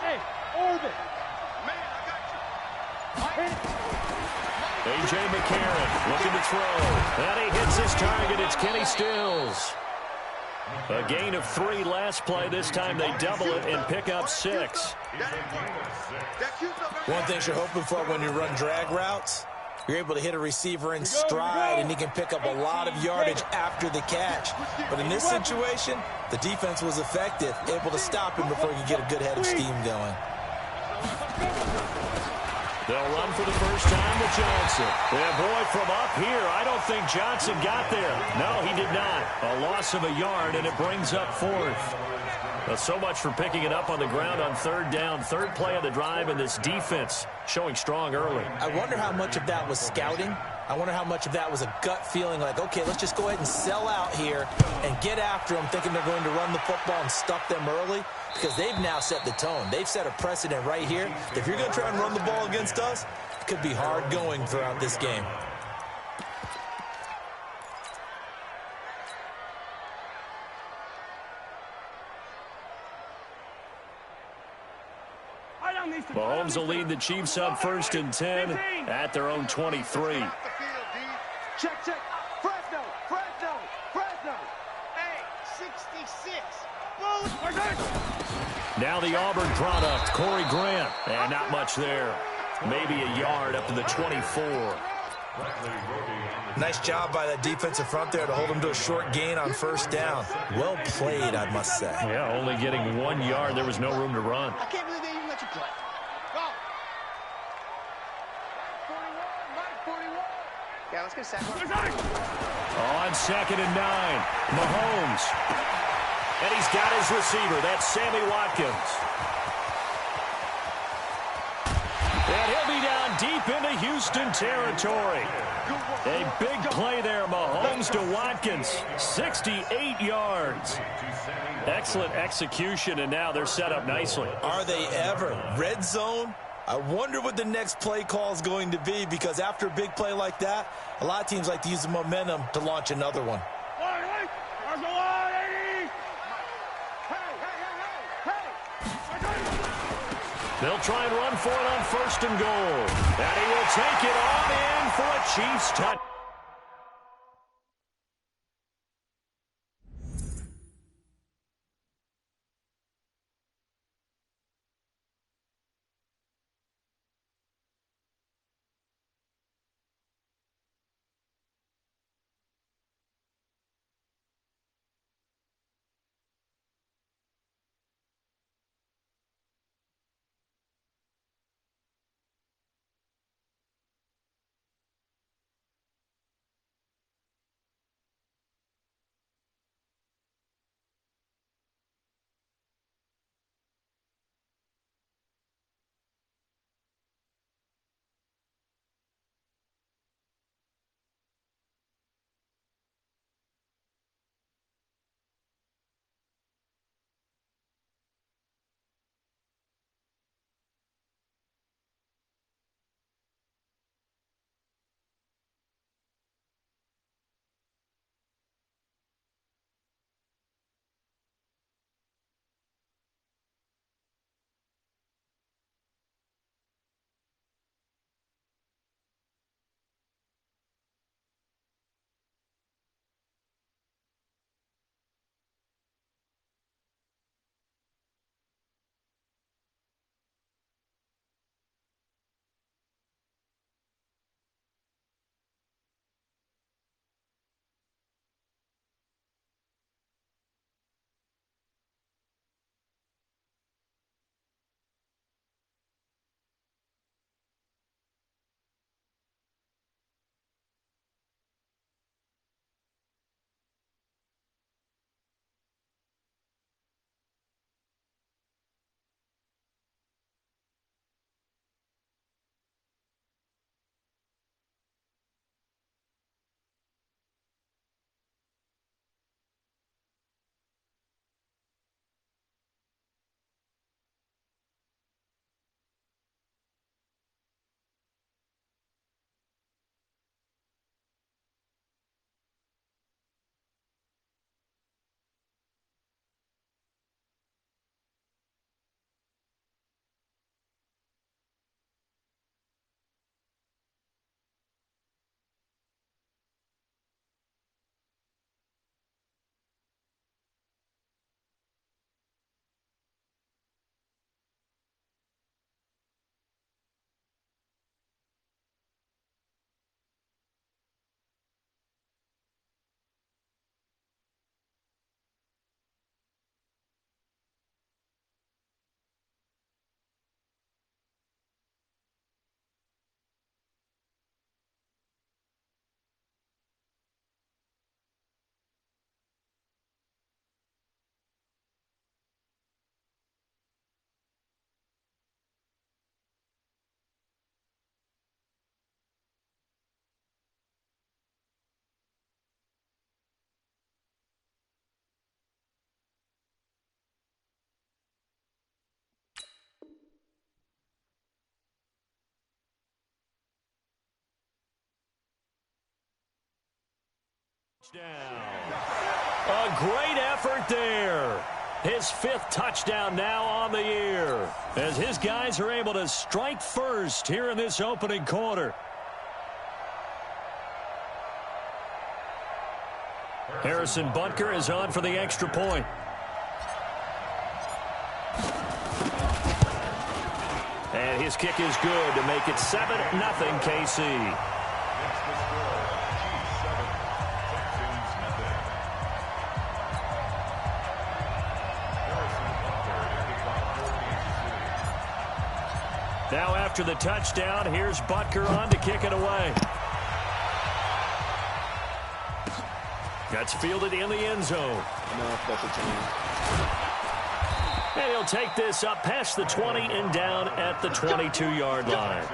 Hey, orbit. A.J. McCarron looking to throw. And he hits his target. It's Kenny Stills. A gain of 3 last play. This time they double it and pick up 6. One thing you're hoping for when you run drag routes, you're able to hit a receiver in stride, and he can pick up a lot of yardage after the catch. But in this situation, the defense was effective, able to stop him before he could get a good head of steam going. They'll run for the first time with Johnson. Yeah, boy, from up here, I don't think Johnson got there. No, he did not. A loss of a yard, and it brings up 4th. Well, so much for picking it up on the ground on 3rd down. 3rd play of the drive, and this defense showing strong early. I wonder how much of that was scouting. I wonder how much of that was a gut feeling like, okay, let's just go ahead and sell out here and get after them, thinking they're going to run the football and stuff them early, because they've now set the tone. They've set a precedent right here. If you're going to try and run the ball against us, it could be hard going throughout this game. Mahomes will lead the Chiefs up 1st and 10 at their own 23. Check. Fresno. Hey, 66. Now the Auburn product, Corey Grant. And not much there. Maybe a yard up to the 24. Nice job by that defensive front there to hold him to a short gain on 1st down. Well played, I must say. Yeah, only getting 1 yard. There was no room to run. I can't believe they even let you play. Go. 41. Yeah, let's get a second. On 2nd and 9, Mahomes. And he's got his receiver. That's Sammy Watkins. And he'll be down deep into Houston territory. A big play there, Mahomes to Watkins. 68 yards. Excellent execution, and now they're set up nicely. Are they ever? Red zone? I wonder what the next play call is going to be, because after a big play like that, a lot of teams like to use the momentum to launch another one. They'll try and run for it on 1st and goal. And he will take it on in for a Chiefs touchdown. A great effort there. His 5th touchdown now on the year, as his guys are able to strike first here in this opening quarter. Harrison Butker is on for the extra point. And his kick is good to make it 7-0 KC. Now after the touchdown, here's Butker on to kick it away. That's fielded in the end zone. And he'll take this up past the 20 and down at the 22-yard line.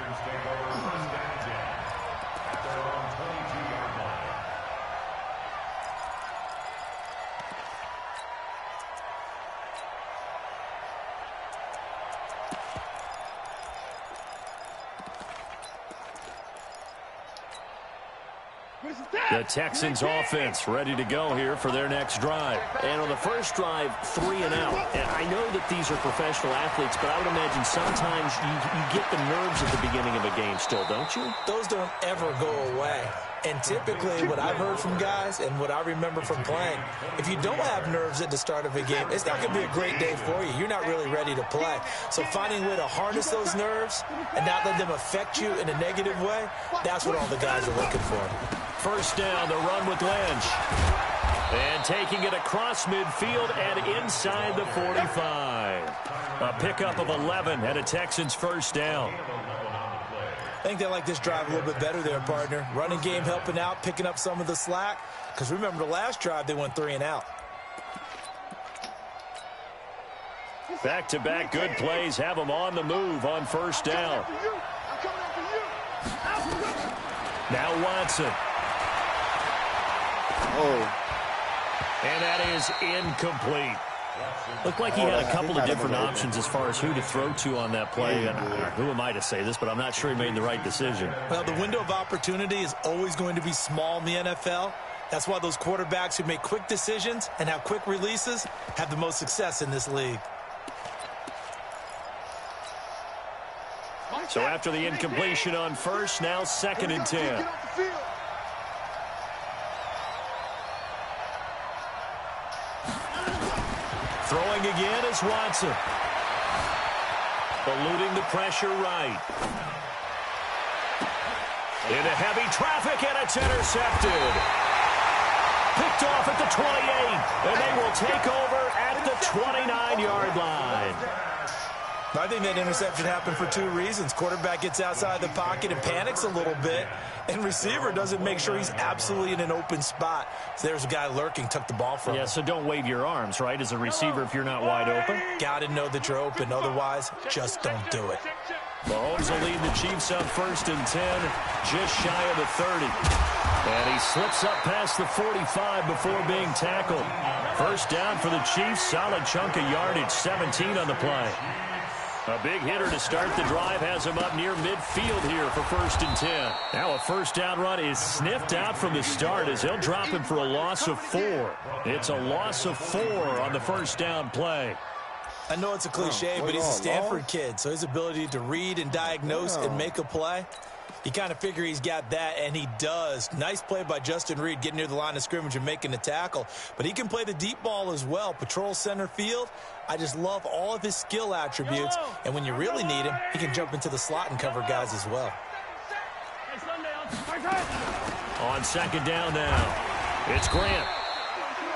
The Texans offense ready to go here for their next drive. And on the first drive, 3 and out. And I know that these are professional athletes, but I would imagine sometimes you get the nerves at the beginning of a game still, don't you? Those don't ever go away. And typically what I've heard from guys and what I remember from playing, if you don't have nerves at the start of a game, it's not going to be a great day for you. You're not really ready to play. So finding a way to harness those nerves and not let them affect you in a negative way, that's what all the guys are looking for. First down, the run with Lynch. And taking it across midfield and inside the 45. A pickup of 11 and a Texans first down. I think they like this drive a little bit better there, partner. Running game helping out, picking up some of the slack. Because remember, the last drive, they went 3 and out. Back-to-back good plays have them on the move on first down. Now Watson. And that is incomplete. Looked like he had a couple of different options as far as who to throw to on that play. And who am I to say this, but I'm not sure he made the right decision. Well, the window of opportunity is always going to be small in the NFL. That's why those quarterbacks who make quick decisions and have quick releases have the most success in this league. So after the incompletion on first, now 2nd and 10. Throwing again is Watson. Eluding the pressure right. Into heavy traffic, and it's intercepted. Picked off at the 28, and they will take over at the 29-yard line. I think that interception happened for 2 reasons. Quarterback gets outside the pocket and panics a little bit, and receiver doesn't make sure he's absolutely in an open spot. So there's a guy lurking, took the ball from him. Yeah, so don't wave your arms, right, as a receiver if you're not wide open. Got to know that you're open. Otherwise, just don't do it. Mahomes will lead the Chiefs on 1st and 10, just shy of the 30. And he slips up past the 45 before being tackled. First down for the Chiefs, solid chunk of yardage, 17 on the play. A big hitter to start the drive has him up near midfield here for 1st and 10. Now a first down run is sniffed out from the start as he'll drop him for a loss of 4. It's a loss of 4 on the first down play. I know it's a cliche, but he's a Stanford kid, so his ability to read and diagnose and make a play, you kind of figure he's got that, and he does. Nice play by Justin Reed getting near the line of scrimmage and making the tackle. But he can play the deep ball as well. Patrol center field. I just love all of his skill attributes. And when you really need him, he can jump into the slot and cover guys as well. On 2nd down now, it's Grant.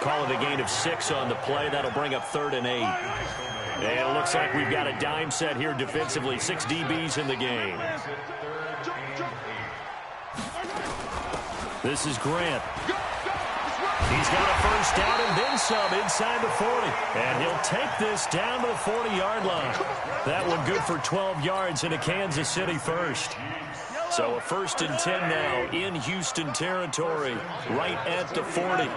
Call it a gain of 6 on the play. That'll bring up 3rd and 8. And it looks like we've got a dime set here defensively. 6 DBs in the game. This is Grant. He's got a first down and then some inside the 40. And he'll take this down to the 40-yard line. That one good for 12 yards into Kansas City first. So a 1st and 10 now in Houston territory, right at the 40.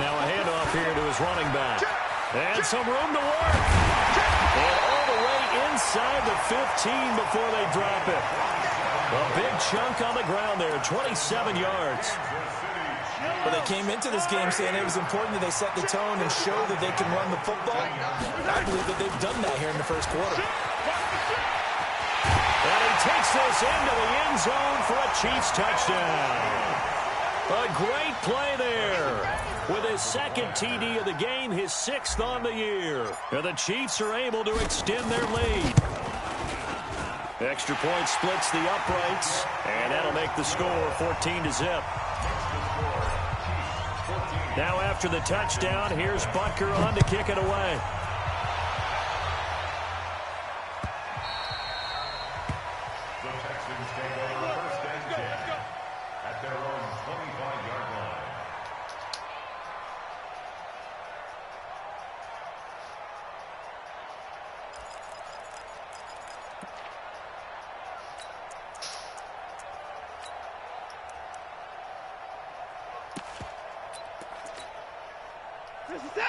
Now a handoff here to his running back. And some room to work. And all the way inside the 15 before they drop it. A big chunk on the ground there, 27 yards. Well, they came into this game saying it was important that they set the tone and show that they can run the football. I believe that they've done that here in the first quarter. And he takes this into the end zone for a Chiefs touchdown. A great play there. With his second TD of the game, his 6th on the year. And the Chiefs are able to extend their lead. Extra point splits the uprights, and that'll make the score 14-0. Now after the touchdown, here's Butker on to kick it away. The Texans take over first and 10 at their own 25-yard line.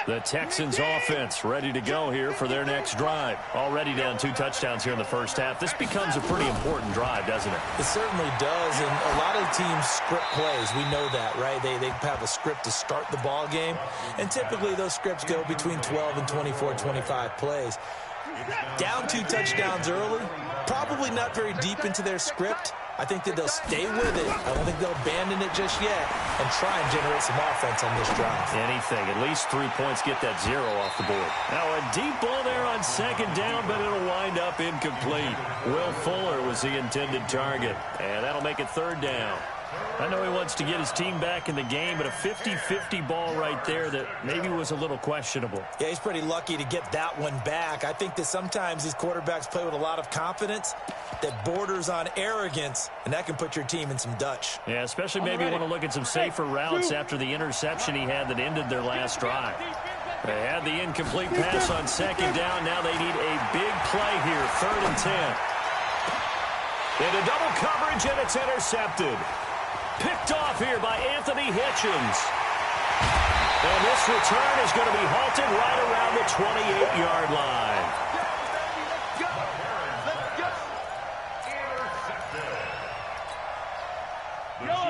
The Texans offense ready to go here for their next drive. Already down 2 touchdowns here in the first half. This becomes a pretty important drive, doesn't it? It certainly does, and a lot of teams script plays. We know that, right? They have a script to start the ball game, and typically those scripts go between 12 and 24, 25 plays. Down 2 touchdowns early, probably not very deep into their script. I think that they'll stay with it. I don't think they'll abandon it just yet and try and generate some offense on this drive. Anything. At least 3 points, get that 0 off the board. Now a deep ball there on second down, but it'll wind up incomplete. Will Fuller was the intended target, and that'll make it 3rd down. I know he wants to get his team back in the game, but a 50-50 ball right there that maybe was a little questionable. Yeah, he's pretty lucky to get that one back. I think that sometimes these quarterbacks play with a lot of confidence that borders on arrogance, and that can put your team in some Dutch. Yeah, especially maybe want to look at some safer routes after the interception he had that ended their last drive. They had the incomplete pass on second down. Now they need a big play here, 3rd and 10. Into double coverage, and it's intercepted. Picked off here by Anthony Hitchens. And this return is going to be halted right around the 28-yard line.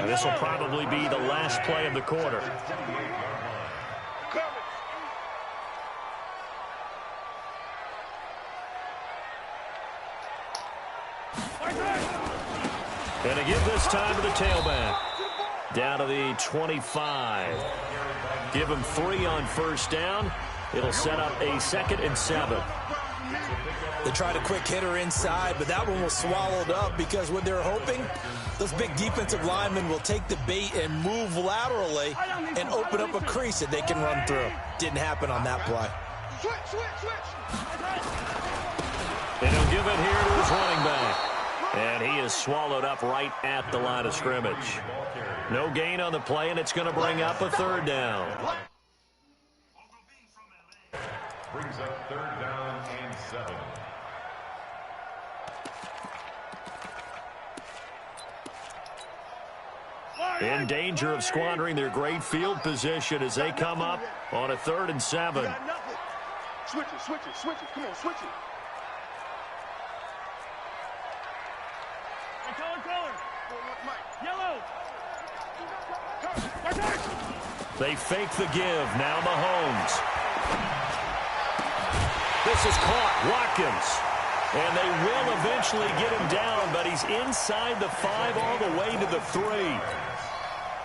And this will probably be the last play of the quarter. And to give this time to the tailback. Down to the 25. Give him 3 on first down. It'll set up a 2nd and 7. They tried a quick hitter inside, but that one was swallowed up because what they're hoping, those big defensive linemen will take the bait and move laterally and open up a crease that they can run through. Didn't happen on that play. And he'll give it here to his running back. And he is swallowed up right at the line of scrimmage. No gain on the play, and it's going to bring up a 3rd down. Brings up 3rd down and 7. In danger of squandering their great field position as they come up on a 3rd and 7. Switch it, switch it, switch it. Come on, switch it. Yellow. They fake the give. Now Mahomes. This is caught. Watkins. And they will eventually get him down, but he's inside the 5 all the way to the 3.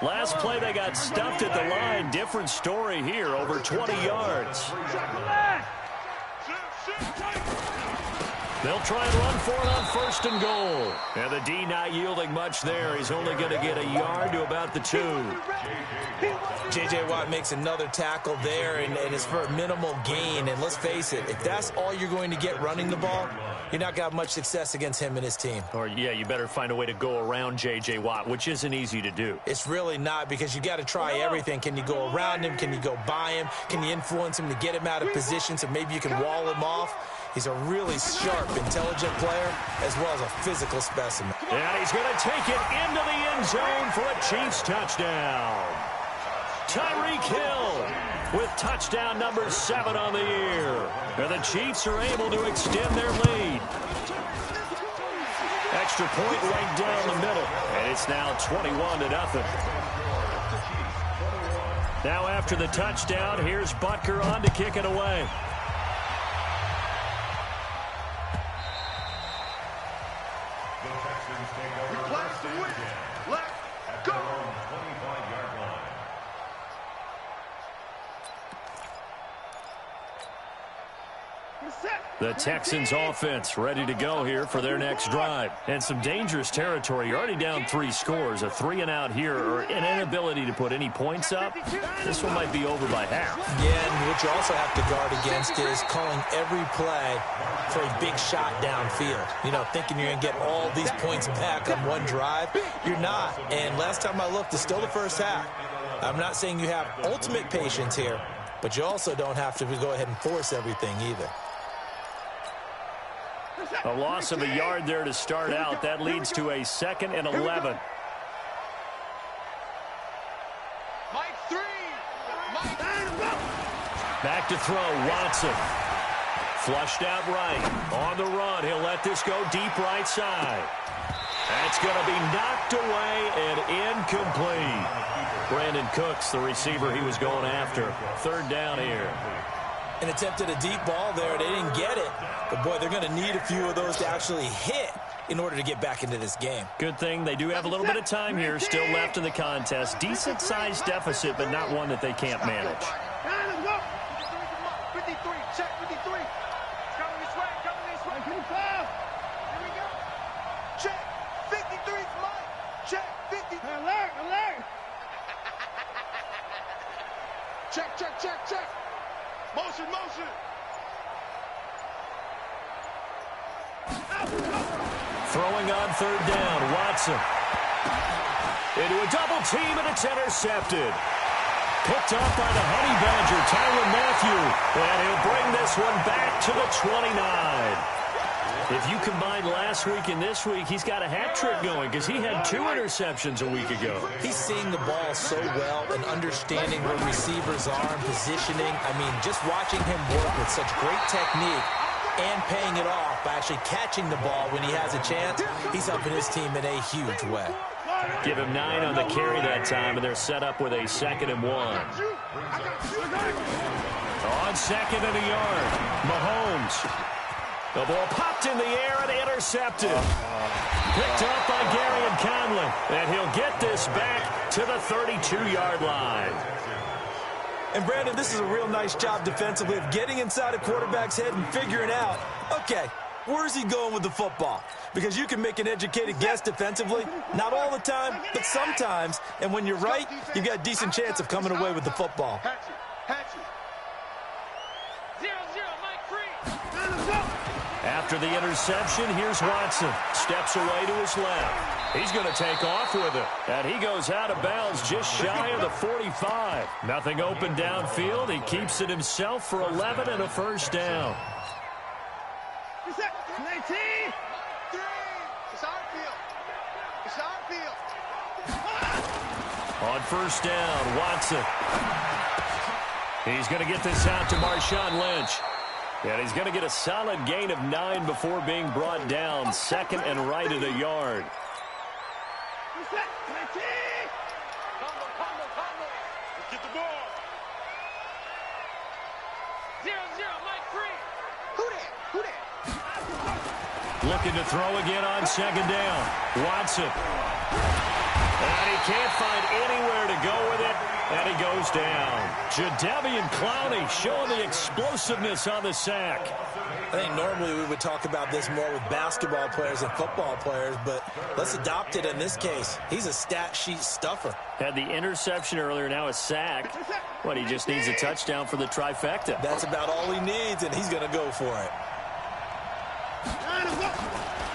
Last play they got stuffed at the line. Different story here. Over 20 yards. They'll try and run for it on 1st and goal. And the D not yielding much there. He's only going to get a yard to about the 2. J.J. Watt makes another tackle there, and it's for a minimal gain. And let's face it, if that's all you're going to get running the ball, you're not going to have much success against him and his team. Or, yeah, you better find a way to go around J.J. Watt, which isn't easy to do. It's really not, because you got to try everything. Can you go around him? Can you go by him? Can you influence him to get him out of position so maybe you can wall him off? He's a really sharp, intelligent player, as well as a physical specimen. And he's going to take it into the end zone for a Chiefs touchdown. Tyreek Hill with touchdown number 7 on the year. And the Chiefs are able to extend their lead. extra point right down the middle. And it's now 21-0. Now after the touchdown, here's Butker on to kick it away. The Texans take over first and 10. Let's At go. their own 25-yard line. The Texans offense ready to go here for their next drive. And some dangerous territory. You're already down 3 scores. A 3-and-out here or an inability to put any points up. This one might be over by half. Yeah, and what you also have to guard against is calling every play for a big shot downfield. You know, thinking you're going to get all these points back on one drive. You're not. And last time I looked, it's still the first half. I'm not saying you have ultimate patience here, but you also don't have to go ahead and force everything either. A loss of a yard there to start out. That leads to a 2nd and 11. Mike 3. Back to throw, Watson. Flushed out right. On the run, he'll let this go deep right side. That's going to be knocked away and incomplete. Brandon Cooks, the receiver he was going after. 3rd down here. And attempted a deep ball there. They didn't get it. But, boy, they're going to need a few of those to actually hit in order to get back into this game. Good thing they do have a little bit of time here still left in the contest. Decent-sized deficit, but not one that they can't manage. 53, check 53. Coming this way, coming this way. Here we go. Check. 53's mine. Check. 50. Alert, alert. Check, check, check, check. Motion, motion. Throwing on 3rd down, Watson. Into a double team, and it's intercepted. Picked up by the Honey Badger, Tyrann Mathieu. And he'll bring this one back to the 29. If you combine last week and this week, he's got a hat trick going because he had 2 interceptions a week ago. He's seeing the ball so well and understanding where receivers are and positioning. I mean, just watching him work with such great technique and paying it off by actually catching the ball when he has a chance, he's helping his team in a huge way. Give him 9 on the carry that time, and they're set up with a 2nd and 1. On 2nd and a yard, Mahomes. The ball popped in the air and intercepted. Picked up by Gary and Conley. And he'll get this back to the 32-yard line. And, Brandon, this is a real nice job defensively of getting inside a quarterback's head and figuring out, okay, where's he going with the football? Because you can make an educated guess defensively. Not all the time, but sometimes. And when you're right, you've got a decent chance of coming away with the football. After the interception, here's Watson. Steps away to his left. He's going to take off with it. And he goes out of bounds just shy of the 45. Nothing open downfield. He keeps it himself for 11 and a 1st down. It's our field. It's our field. On 1st down, Watson. He's going to get this out to Marshawn Lynch. And he's going to get a solid gain of 9 before being brought down. 2nd and right at a yard. Let's get the ball. 0-0, Mike 3. Who that? Looking to throw again on 2nd down. Watson. And he can't find anywhere to go with it. And he goes down. Jadeveon Clowney showing the explosiveness on the sack. I think normally we would talk about this more with basketball players and football players, but let's adopt it in this case. He's a stat sheet stuffer. Had the interception earlier, now a sack. What, he just needs a touchdown for the trifecta. That's about all he needs, and he's going to go for it.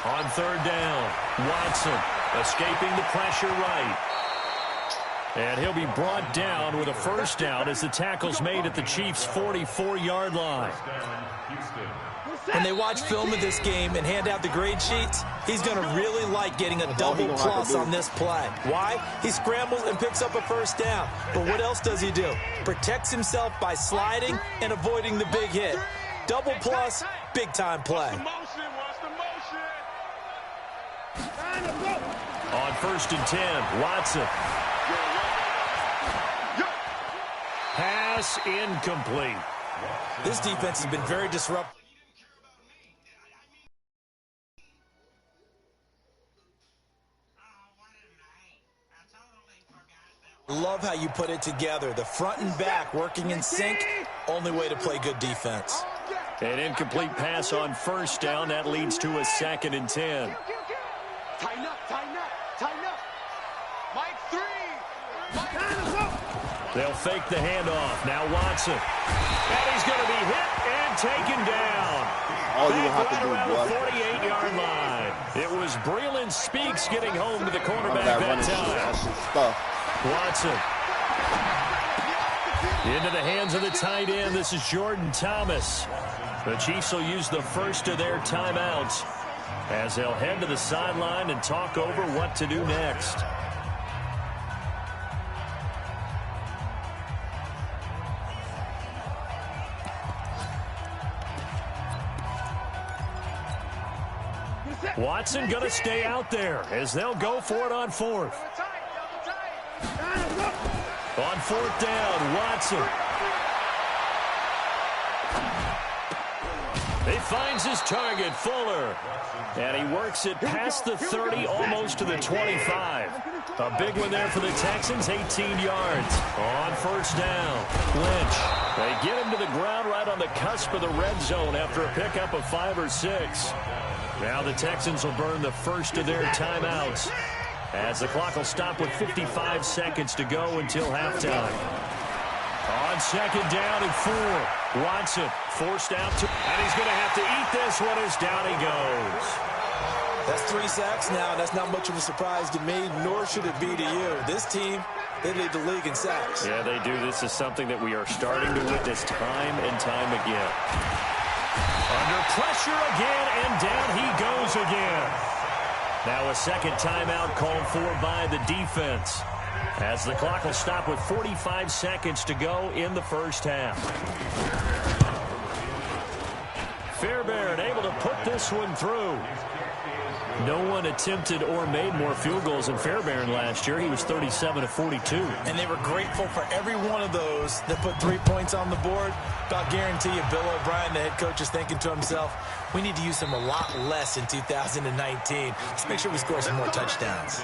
On 3rd down, Watson escaping the pressure right. And he'll be brought down with a 1st down as the tackle's made at the Chiefs' 44-yard line. When they watch film of this game and hand out the grade sheets, he's going to really like getting a double plus on this play. Why? He scrambles and picks up a 1st down. But what else does he do? Protects himself by sliding and avoiding the big hit. Double plus, big-time play. On 1st and 10, Watson. Pass incomplete. This defense has been very disruptive. Love how you put it together. The front and back working in sync. Only way to play good defense. An incomplete pass on 1st down. That leads to a 2nd and 10. Tighten up, tighten up, tighten up. Mike 3. They'll fake the handoff. Now Watson. And he's going to be hit and taken down. All you have to Back do, right around boy. the 48-yard line. It was Breland Speaks getting home to the cornerback that that running shit, time. that's his stuff. Watson. Into the hands of the tight end. This is Jordan Thomas. The Chiefs will use the first of their timeouts as they'll head to the sideline and talk over what to do next. Watson going to stay out there as they'll go for it on 4th. On 4th down, Watson. He finds his target, Fuller. And he works it past the 30, almost to the 25. A big one there for the Texans, 18 yards. On 1st down, Lynch. They get him to the ground right on the cusp of the red zone after a pickup of 5 or 6. Now the Texans will burn the first of their timeouts as the clock will stop with 55 seconds to go until halftime. On 2nd down and 4, Watson forced out to, and he's going to have to eat this one as down he goes. That's 3 sacks now. That's not much of a surprise to me, nor should it be to you. This team, they lead the league in sacks. Yeah, they do. This is something that we are starting to witness time and time again. Under pressure again, and down he goes again. Now a 2nd timeout called for by the defense, as the clock will stop with 45 seconds to go in the first half. Fairbairn able to put this one through. No one attempted or made more field goals than Fairbairn last year. He was 37 of 42. And they were grateful for every one of those that put 3 points on the board. But I'll guarantee you, Bill O'Brien, the head coach, is thinking to himself, we need to use them a lot less in 2019. Let's make sure we score some more touchdowns.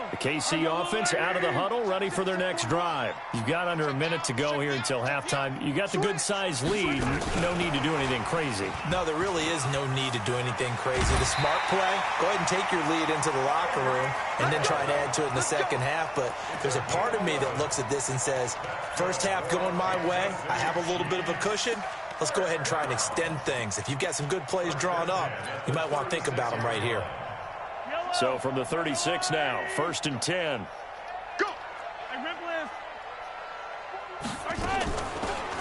The KC offense out of the huddle, ready for their next drive. You've got under a minute to go here until halftime. You got the good-sized lead. No need to do anything crazy. No, there really is no need to do anything crazy. The smart play, go ahead and take your lead into the locker room and then try to add to it in the second half. But there's a part of me that looks at this and says, first half going my way, I have a little bit of a cushion. Let's go ahead and try and extend things. If you've got some good plays drawn up, you might want to think about them right here. So from the 36 now, 1st and 10. Go!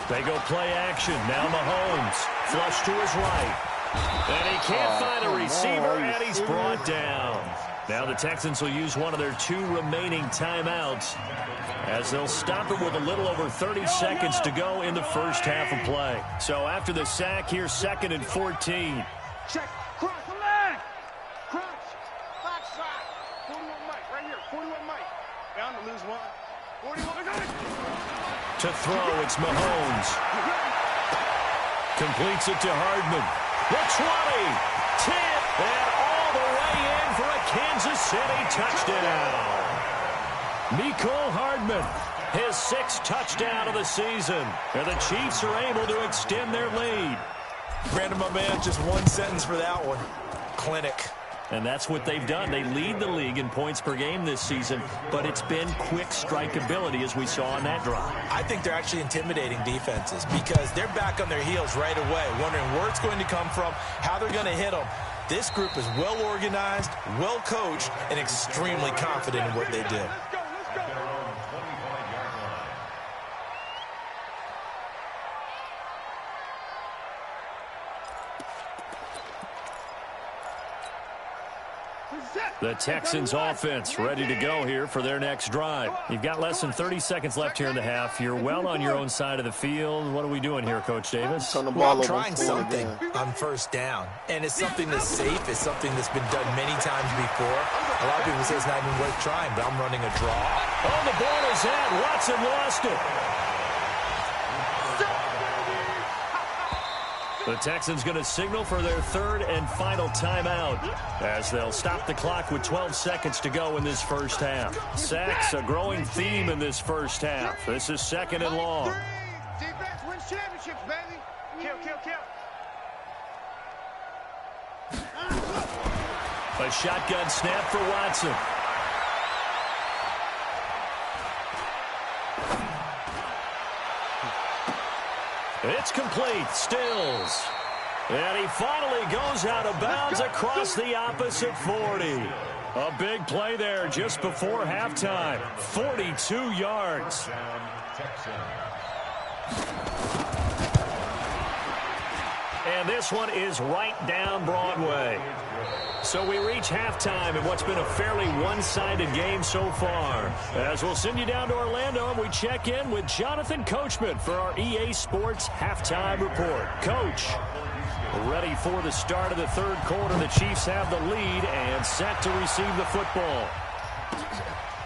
They go play action. Now Mahomes, flush to his right. And he can't find a receiver, and he's brought down. Now the Texans will use one of their 2 remaining timeouts as they'll stop it with a little over 30 seconds to go in the first half of play. So after the sack, here's 2nd and 14. Check. Cross the leg. Cross. Backside. 41 Mike. Right here. 41 Mike. Bound to lose one. 41. To throw, it's Mahomes. Completes it to Hardman. The 20. 10. And all the way in for a Kansas City touchdown. Mecole Hardman, his 6th touchdown of the season. And the Chiefs are able to extend their lead. Brandon, my man, just one sentence for that one. Clinic. And that's what they've done. They lead the league in points per game this season, but it's been quick strike ability as we saw on that drive. I think they're actually intimidating defenses because they're back on their heels right away, wondering where it's going to come from, how they're going to hit them. This group is well organized, well coached, and extremely confident in what they do. The Texans offense ready to go here for their next drive. You've got less than 30 seconds left here in the half. You're well on your own side of the field. What are we doing here, Coach Davis? Well, I'm trying something on first down. And it's something that's safe. It's something that's been done many times before. A lot of people say it's not even worth trying, but I'm running a draw. Oh, the ball is out. Watson lost it. The Texans going to signal for their third and final timeout as they'll stop the clock with 12 seconds to go in this first half. Sacks, a growing theme in this first half. This is second and long. Defense wins championships, baby. Kill, kill, kill. A shotgun snap for Watson. It's complete. Stills. And he finally goes out of bounds across the opposite 40. A big play there just before halftime. 42 yards. And this one is right down Broadway. So we reach halftime in what's been a fairly one-sided game so far. As we'll send you down to Orlando, and we check in with Jonathan Coachman for our EA Sports Halftime Report. Coach, ready for the start of the third quarter. The Chiefs have the lead and set to receive the football.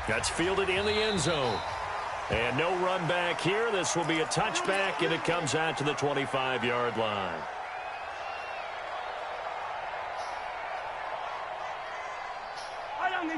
That's fielded in the end zone. And no run back here. This will be a touchback, and it comes out to the 25-yard line.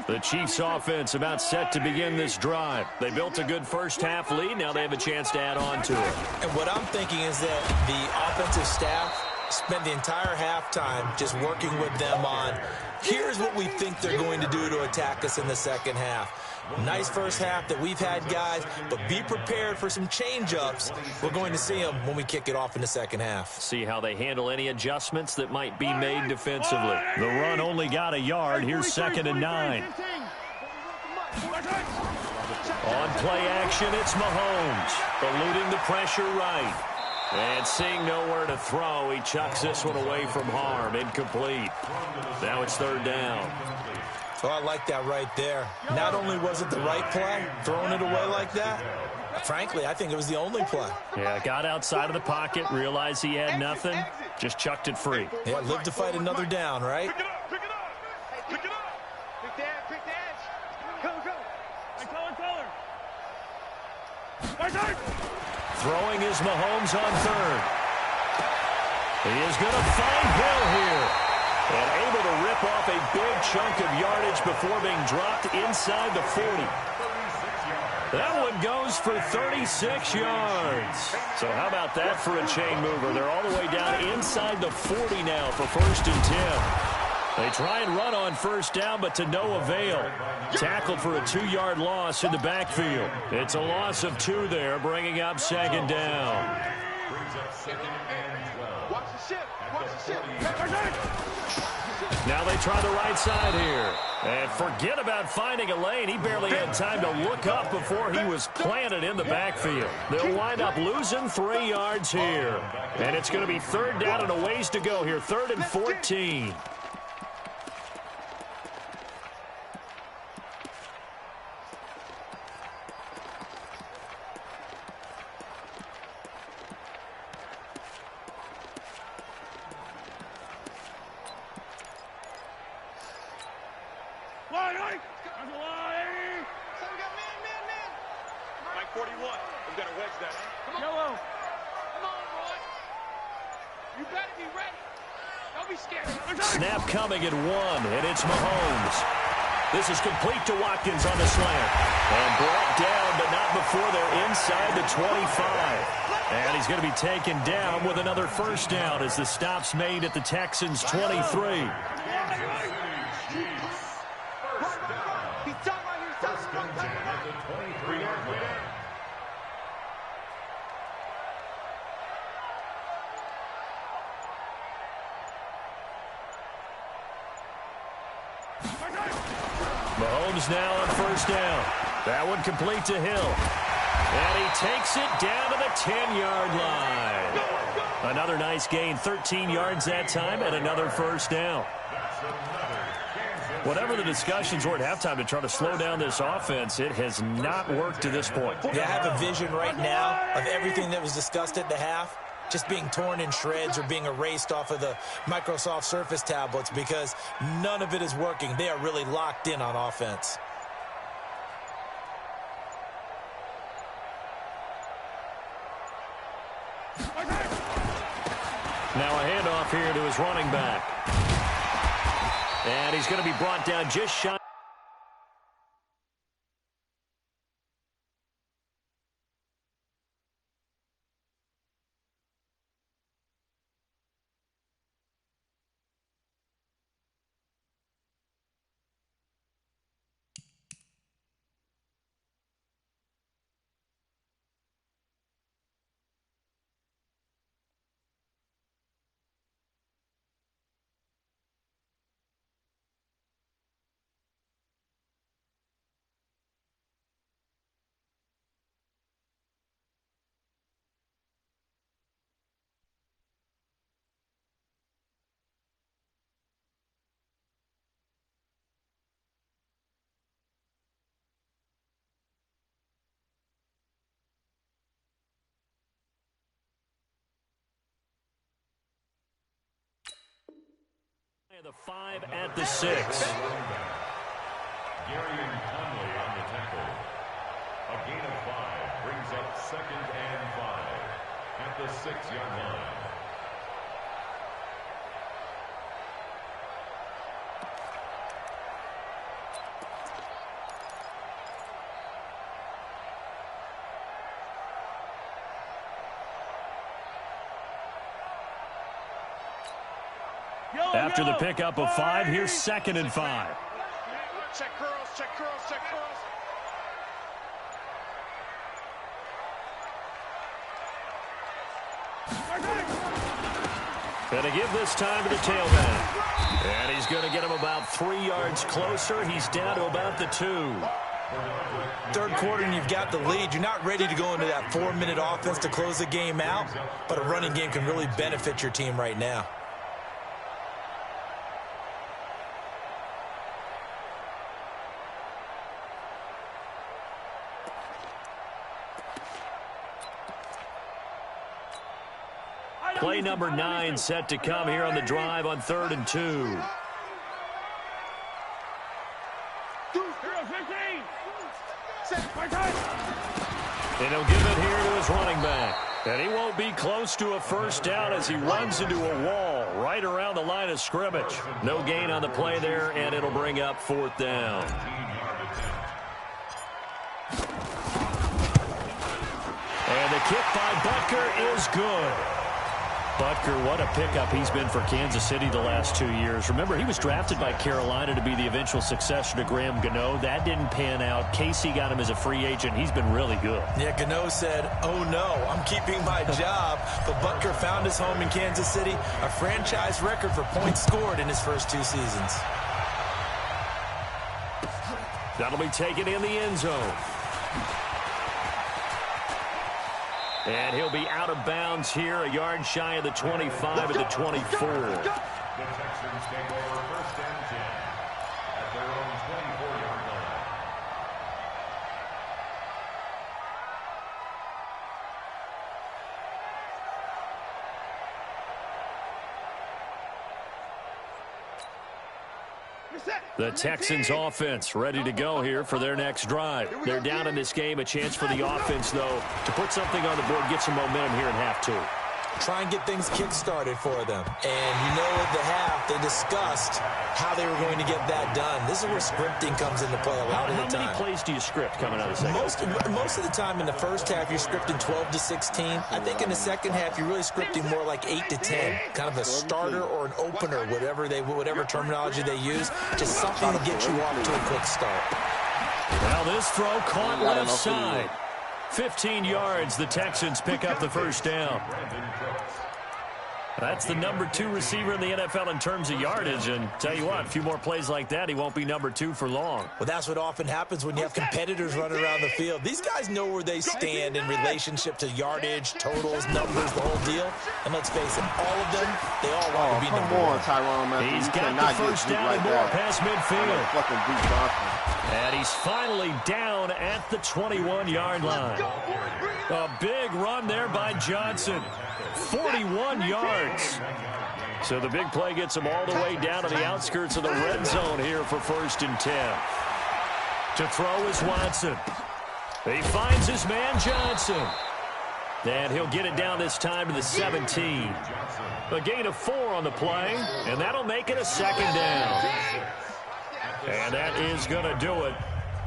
The Chiefs offense about set to begin this drive. They built a good first half lead. Now they have a chance to add on to it. And what I'm thinking is that the offensive staff spent the entire halftime just working with them on, here's what we think they're going to do to attack us in the second half. Nice first half that we've had, guys, but be prepared for some change-ups. We're going to see them when we kick it off in the second half. See how they handle any adjustments that might be made defensively. The run only got a yard. Here's second and 9. On play action, it's Mahomes, eluding the pressure right. And seeing nowhere to throw, he chucks this one away from harm. Incomplete. Now it's third down. Oh, I like that right there. Not only was it the right play, throwing it away like that, frankly, I think it was the only play. Yeah, got outside of the pocket, realized he had nothing, just chucked it free. Yeah, live to fight another down, right? Pick it up, pick it up. Pick it up. Pick the edge, pick the edge. Go, go. And color. Throwing is Mahomes on third. He is going to find Hill here. And able to rip off a big chunk of yardage before being dropped inside the 40. That one goes for 36 yards. So how about that for a chain mover? They're all the way down inside the 40 now for first and 10. They try and run on first down, but to no avail. Tackled for a 2-yard loss in the backfield. It's a loss of 2 there, bringing up second down. Watch the ship. Watch the ship. Now they try the right side here. And forget about finding a lane. He barely had time to look up before he was planted in the backfield. They'll wind up losing 3 yards here. And it's going to be third down and a ways to go here. 3rd and 14. Snap coming at 1, and it's Mahomes. This is complete to Watkins on the slant. And brought down, but not before they're inside the 25. And he's going to be taken down with another first down as the stop's made at the Texans' 23. Mahomes now on first down. That one complete to Hill. And he takes it down to the 10-yard line. Another nice gain, 13 yards that time, and another first down. Whatever the discussions were at halftime to try to slow down this offense, it has not worked to this point. Yeah, I have a vision right now of everything that was discussed at the half just being torn in shreds or being erased off of the Microsoft Surface tablets because none of it is working. They are really locked in on offense. Now a handoff here to his running back. And he's going to be brought down just shy. The 5 at the 6. Gary and Conley on the tackle. A gain of 5 brings up 2nd and 5 at the 6-yard line. After the pickup of 5, here's 2nd and 5. Check curls, check curls, check curls. Going to give this time to the tailback. And he's going to get him about 3 yards closer. He's down to about the 2. Third quarter and you've got the lead. You're not ready to go into that 4-minute offense to close the game out, but a running game can really benefit your team right now. Play number 9 set to come here on the drive on 3rd and 2. And he'll give it here to his running back. And he won't be close to a first down as he runs into a wall right around the line of scrimmage. No gain on the play there, and it'll bring up 4th down. And the kick by Butker is good. Butker, what a pickup he's been for Kansas City the last 2 years. Remember, he was drafted by Carolina to be the eventual successor to Graham Gano. That didn't pan out. Casey got him as a free agent. He's been really good. Yeah, Gano said, oh no, I'm keeping my job. But Butker found his home in Kansas City, a franchise record for points scored in his first 2 seasons. That'll be taken in the end zone. And he'll be out of bounds here, a yard shy of the 25 at the 24. The Texans take over 1st and 10 at their own 24-yard line. The Texans offense ready to go here for their next drive. They're down in this game. A chance for the offense, though, to put something on the board, get some momentum here in half 2. Try and get things kick-started for them. And you know at the half, they discussed how they were going to get that done. This is where scripting comes into play a lot of the time. How many plays do you script coming out of the second? Most of the time in the first half, you're scripting 12 to 16. I think in the second half, you're really scripting more like 8 to 10. Kind of a starter or an opener, whatever terminology they use. Just something to get you off to a quick start. Well, this throw caught left side. 15 yards, the Texans pick up the first down. That's the #2 receiver in the NFL in terms of yardage. And tell you what, a few more plays like that, he won't be #2 for long. Well, that's what often happens when you have competitors running around the field. These guys know where they stand in relationship to yardage, totals, numbers, the whole deal. And let's face it, all of them, they all want to be number one. Tyrann Mathieu. He's got the first down and more past midfield. Fucking beat Johnson. And he's finally down at the 21-yard line. A big run there by Johnson. 41 yards. So the big play gets him all the way down to the outskirts of the red zone here for 1st and 10. To throw is Watson. He finds his man Johnson. And he'll get it down this time to the 17. A gain of 4 on the play, and that'll make it a 2nd down. And that is going to do it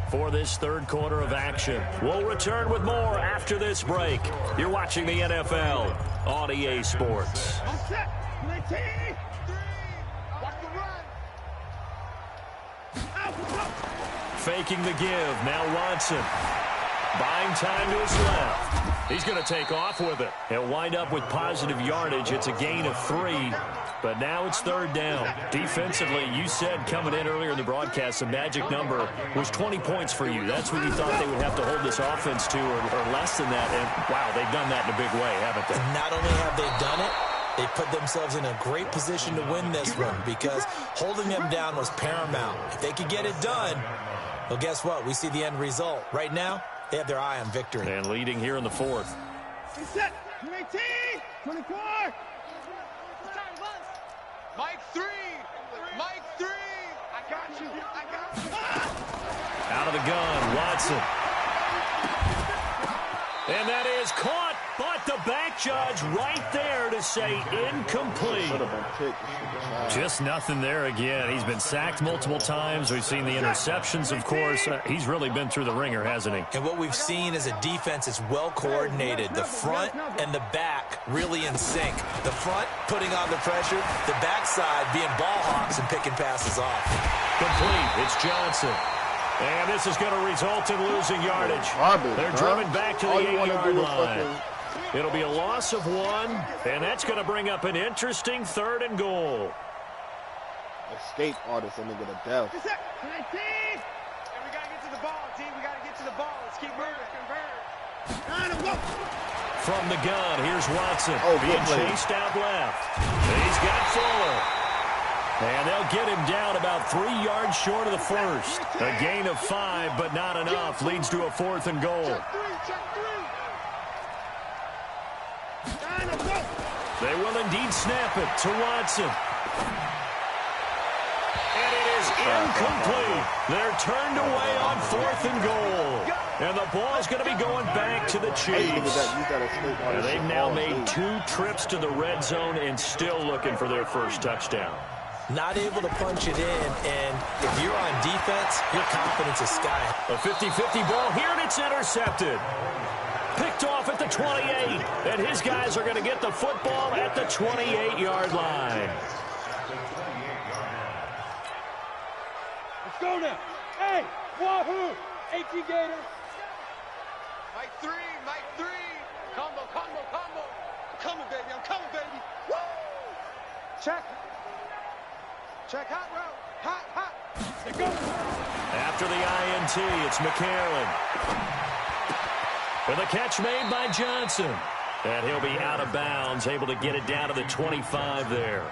for this 3rd quarter of action. We'll return with more after this break. You're watching the NFL on EA Sports. Faking the give. Now Watson. Buying time to his left. He's going to take off with it. He'll wind up with positive yardage. It's a gain of 3. But now it's 3rd down. Defensively, you said coming in earlier in the broadcast, the magic number was 20 points for you. That's what you thought they would have to hold this offense to, or less than that. And, wow, they've done that in a big way, haven't they? And not only have they done it, they put themselves in a great position to win this one because holding them down was paramount. If they could get it done, well, guess what? We see the end result. Right now, they have their eye on victory. And leading here in the 4th. Set. 19. 24. Mike 3. Mike 3. I got you. I got you. Out of the gun, Watson. And that is caught, but the back judge right there to say incomplete. Just nothing there again. He's been sacked multiple times. We've seen the interceptions, of course. He's really been through the ringer, hasn't he? And what we've seen is a defense that's well coordinated. The front and the back really in sync. The front putting on the pressure, the backside being ball hawks and picking passes off. Complete. It's Johnson. And this is going to result in losing yardage. They're driven back to the 8-yard line. It'll be a loss of 1, and that's going to bring up an interesting 3rd and goal. Escape artist, and they get a death. 19. And we got to get to the ball, team. We got to get to the ball. Let's keep moving. From the gun, here's Watson. Being chased out left. He's got Fuller. And they'll get him down about 3 yards short of the 1st. A gain of 5, but not enough. Leads to a 4th and goal. They will indeed snap it to Watson. And it is incomplete. They're turned away on 4th and goal. And the ball is going to be going back to the Chiefs. And they've now made 2 trips to the red zone and still looking for their first touchdown. Not able to punch it in, and if you're on defense, your confidence is sky. A 50-50 ball here, and it's intercepted. Picked off at the 28, and his guys are going to get the football at the 28-yard line. Let's go now. Hey, wahoo! 18 Gator. Mike 3, Mike 3. Combo, combo, combo. I'm coming, baby. I'm coming, baby. Woo! Check. Check, hot route. Hot, hot. Let's go. After the INT, it's McCarron. With a catch made by Johnson. And he'll be out of bounds, able to get it down to the 25 there.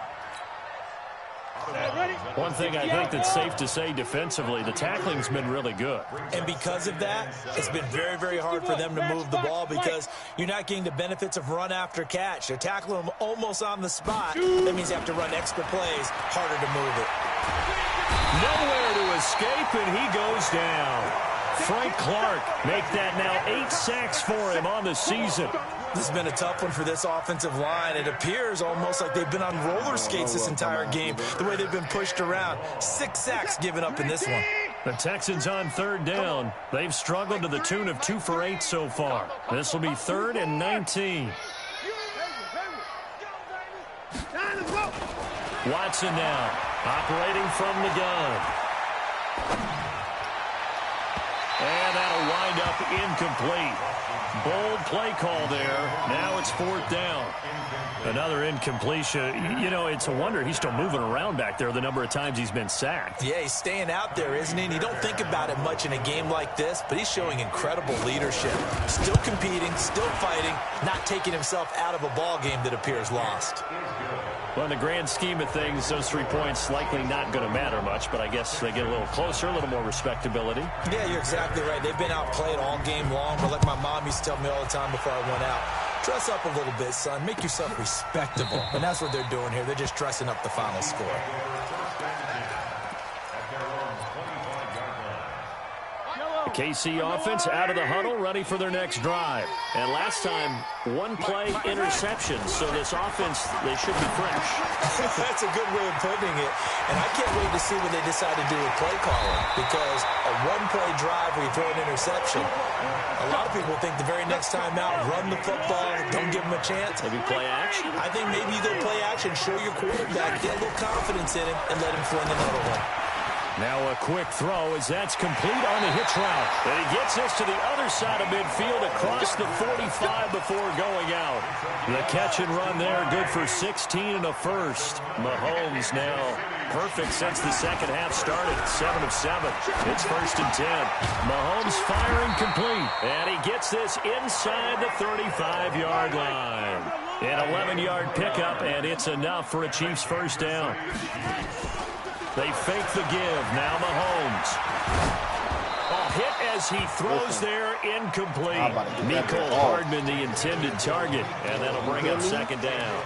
One thing I think that's safe to say defensively, the tackling's been really good. And because of that, it's been very, very hard for them to move the ball because you're not getting the benefits of run after catch. They're tackling them almost on the spot. That means you have to run extra plays, harder to move it. Nowhere to escape, and he goes down. Frank Clark make that now 8 sacks for him on the season. This has been a tough one for this offensive line. It appears almost like they've been on roller skates this entire game, the way they've been pushed around. 6 sacks given up in this one. The Texans on 3rd down. They've struggled to the tune of 2 for 8 so far. This will be 3rd and 19. Watson now, operating from the gun. And that'll wind up incomplete. Bold play call there. Now it's 4th down. Another incompletion. You know, it's a wonder he's still moving around back there the number of times he's been sacked. Yeah, he's staying out there, isn't he? And you don't think about it much in a game like this, but he's showing incredible leadership. Still competing, still fighting, not taking himself out of a ball game that appears lost. Well, in the grand scheme of things, those 3 points likely not going to matter much, but I guess they get a little closer, a little more respectability. Yeah, you're exactly right. They've been outplayed all game long, but like my mom used to tell me all the time before I went out, dress up a little bit, son. Make yourself respectable. And that's what they're doing here. They're just dressing up the final score. The KC offense out of the huddle, ready for their next drive. And last time, 1-play interception. So this offense, they should be fresh. That's a good way of putting it. And I can't wait to see what they decide to do with play calling. Because a 1-play drive where you throw an interception, a lot of people think the very next time out, run the football, don't give them a chance. Maybe play action? I think maybe you go play action, show your quarterback, get a little confidence in him, and let him fling another one. Now a quick throw as that's complete on the hitch route. And he gets this to the other side of midfield across the 45 before going out. The catch and run there, good for 16 and a first. Mahomes now perfect since the second half started. 7 of 7. It's 1st and 10. Mahomes firing complete. And he gets this inside the 35-yard line. An 11-yard pickup, and it's enough for a Chiefs first down. They fake the give. Now Mahomes. Oh, hit as he throws there, incomplete. Mecole Hardman, the intended target, and that'll bring up 2nd down.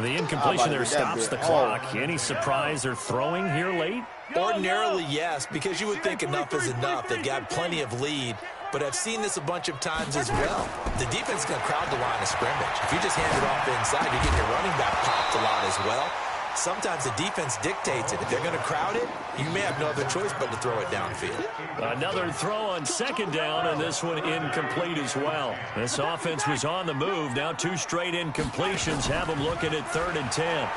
The incompletion there stops the clock. Any surprise they're throwing here late? Ordinarily, yes, because you would think enough is enough. They've got plenty of lead, but I've seen this a bunch of times as well. The defense is going to crowd the line of scrimmage. If you just hand it off inside, you're getting your running back popped a lot as well. Sometimes the defense dictates it. If they're going to crowd it, you may have no other choice but to throw it downfield. Another throw on 2nd down, and this one incomplete as well. This offense was on the move. Now 2 straight incompletions have them looking at 3rd and 10.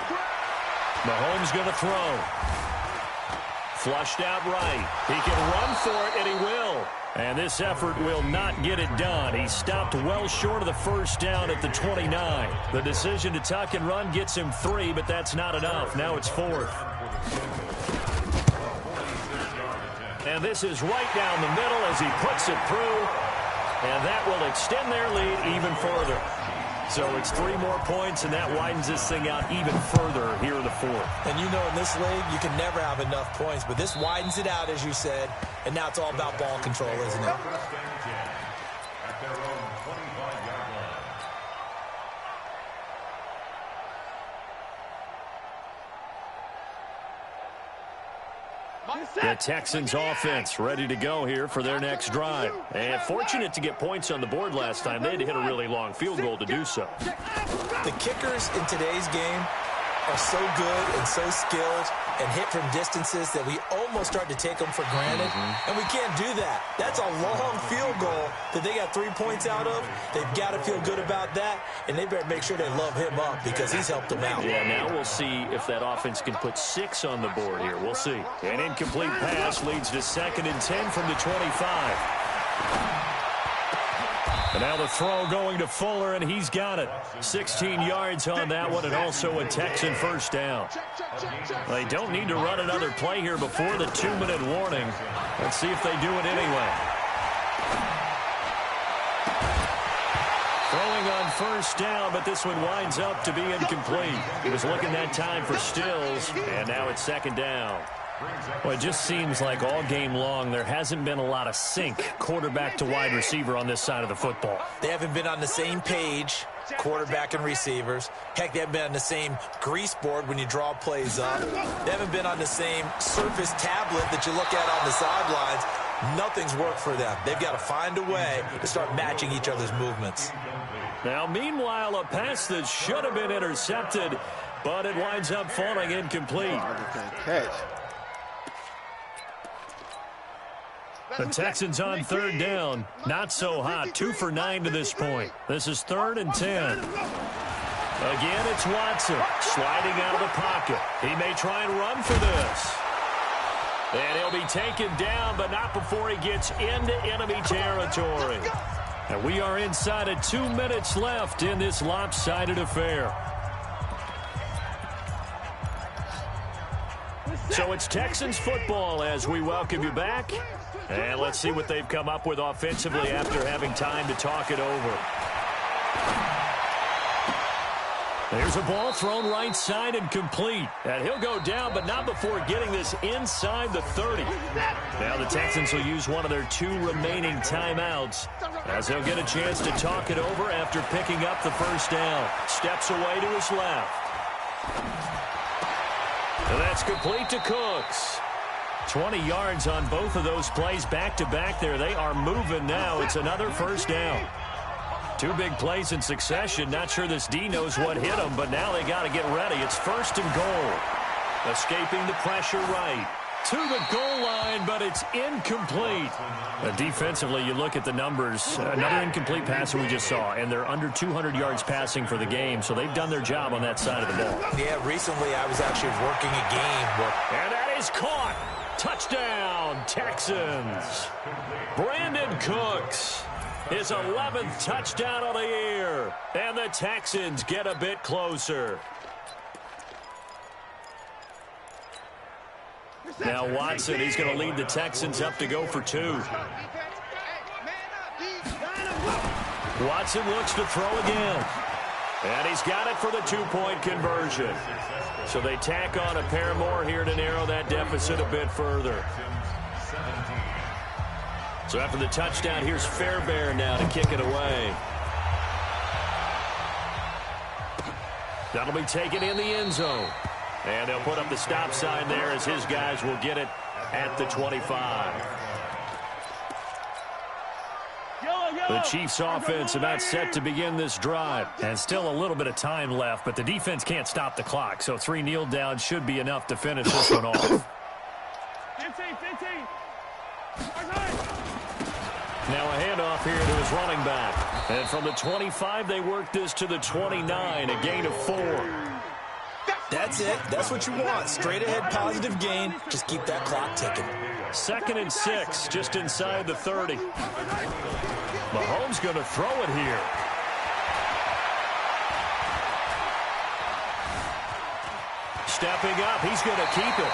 Mahomes going to throw. Flushed out right. He can run for it, and he will. And this effort will not get it done. He stopped well short of the first down at the 29. The decision to tuck and run gets him 3, but that's not enough. Now it's 4th. And this is right down the middle as he puts it through. And that will extend their lead even further. So it's 3 more points, and that widens this thing out even further here in the 4th. And you know, in this league, you can never have enough points, but this widens it out, as you said, and now it's all about ball control, isn't it? The Texans offense ready to go here for their next drive. And fortunate to get points on the board last time. They had to hit a really long field goal to do so. The kickers in today's game are so good and so skilled and hit from distances that we almost start to take them for granted. And we can't do that. That's a long field goal that they got 3 points out of. They've got to feel good about that, and they better make sure they love him up because he's helped them out. Yeah, now we'll see if that offense can put 6 on the board here. We'll see. An incomplete pass leads to 2nd and 10 from the 25. And now the throw going to Fuller, and he's got it. 16 yards on that one, and also a Texan first down. They don't need to run another play here before the 2-minute warning. Let's see if they do it anyway. Throwing on first down, but this one winds up to be incomplete. He was looking that time for Stills, and now it's 2nd down. Well, it just seems like all game long there hasn't been a lot of sync quarterback to wide receiver on this side of the football. They haven't been on the same page, quarterback and receivers. Heck, they haven't been on the same grease board when you draw plays up. They haven't been on the same surface tablet that you look at on the sidelines. Nothing's worked for them. They've got to find a way to start matching each other's movements. Now, meanwhile, a pass that should have been intercepted, but it winds up falling incomplete. Catch. The Texans on 3rd down. Not so hot. 2 for 9 to this point. This is 3rd and 10. Again, it's Watson sliding out of the pocket. He may try and run for this. And he'll be taken down, but not before he gets into enemy territory. And we are inside of 2 minutes left in this lopsided affair. So it's Texans football as we welcome you back. And let's see what they've come up with offensively after having time to talk it over. There's a ball thrown right side and complete. And he'll go down, but not before getting this inside the 30. Now the Texans will use one of their 2 remaining timeouts as they'll get a chance to talk it over after picking up the first down. Steps away to his left. And that's complete to Cooks. 20 yards on both of those plays back-to-back there. They are moving now. It's another first down. 2 big plays in succession. Not sure this D knows what hit them, but now they got to get ready. It's first and goal. Escaping the pressure right. To the goal line, but it's incomplete. Defensively, you look at the numbers. Another incomplete pass that we just saw, and they're under 200 yards passing for the game, so they've done their job on that side of the ball. Yeah, recently I was actually working a game where... And that is caught. Touchdown, Texans. Brandon Cooks. His 11th touchdown of the year. And the Texans get a bit closer. Now Watson, he's going to lead the Texans up to go for 2. Watson looks to throw again. And he's got it for the 2-point conversion. So they tack on a pair more here to narrow that deficit a bit further. So after the touchdown, here's Fairbairn now to kick it away. That'll be taken in the end zone. And they'll put up the stop sign there as his guys will get it at the 25. The Chiefs offense about set to begin this drive. And still a little bit of time left, but the defense can't stop the clock. So 3 kneel downs should be enough to finish this one off. 15. Now a handoff here to his running back. And from the 25, they work this to the 29, a gain of 4. That's it. That's what you want. Straight ahead positive gain. Just keep that clock ticking. 2nd and 6, just inside the 30. Mahomes going to throw it here. Stepping up, he's going to keep it.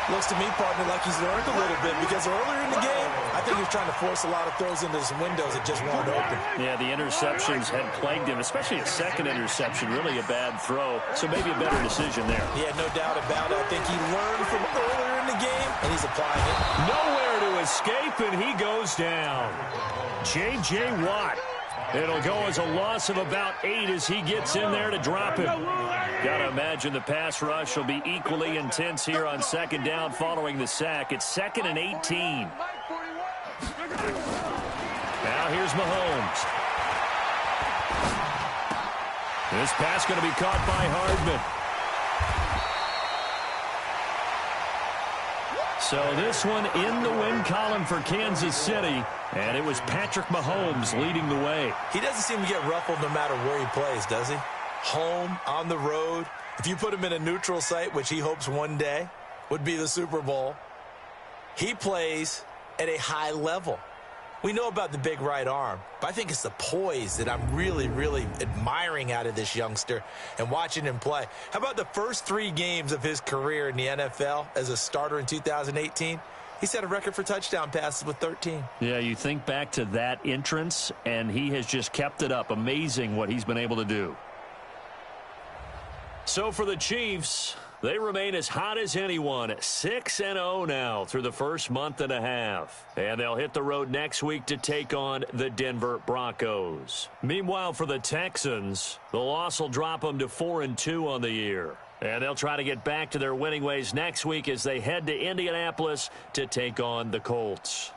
Looks to me, partner, like he's learned a little bit because earlier in the game, I think he was trying to force a lot of throws into some windows that just weren't open. Yeah, the interceptions had plagued him, especially a second interception, really a bad throw. So maybe a better decision there. Yeah, no doubt about it. I think he learned from earlier in the game, and he's applying it. Nowhere to escape, and he goes down. J.J. Watt. It'll go as a loss of about 8 as he gets in there to drop him. Got to imagine the pass rush will be equally intense here on 2nd down following the sack. It's 2nd and 18. Now here's Mahomes. This pass going to be caught by Hardman. So this one in the win column for Kansas City, and it was Patrick Mahomes leading the way. He doesn't seem to get ruffled no matter where he plays, does he? Home, on the road. If you put him in a neutral site, which he hopes one day would be the Super Bowl, he plays at a high level. We know about the big right arm, but I think it's the poise that I'm really, really admiring out of this youngster and watching him play. How about the first 3 games of his career in the NFL as a starter in 2018? He set a record for touchdown passes with 13. Yeah, you think back to that entrance, and he has just kept it up. Amazing what he's been able to do. So for the Chiefs, they remain as hot as anyone, 6-0 now through the first month and a half. And they'll hit the road next week to take on the Denver Broncos. Meanwhile, for the Texans, the loss will drop them to 4-2 on the year. And they'll try to get back to their winning ways next week as they head to Indianapolis to take on the Colts.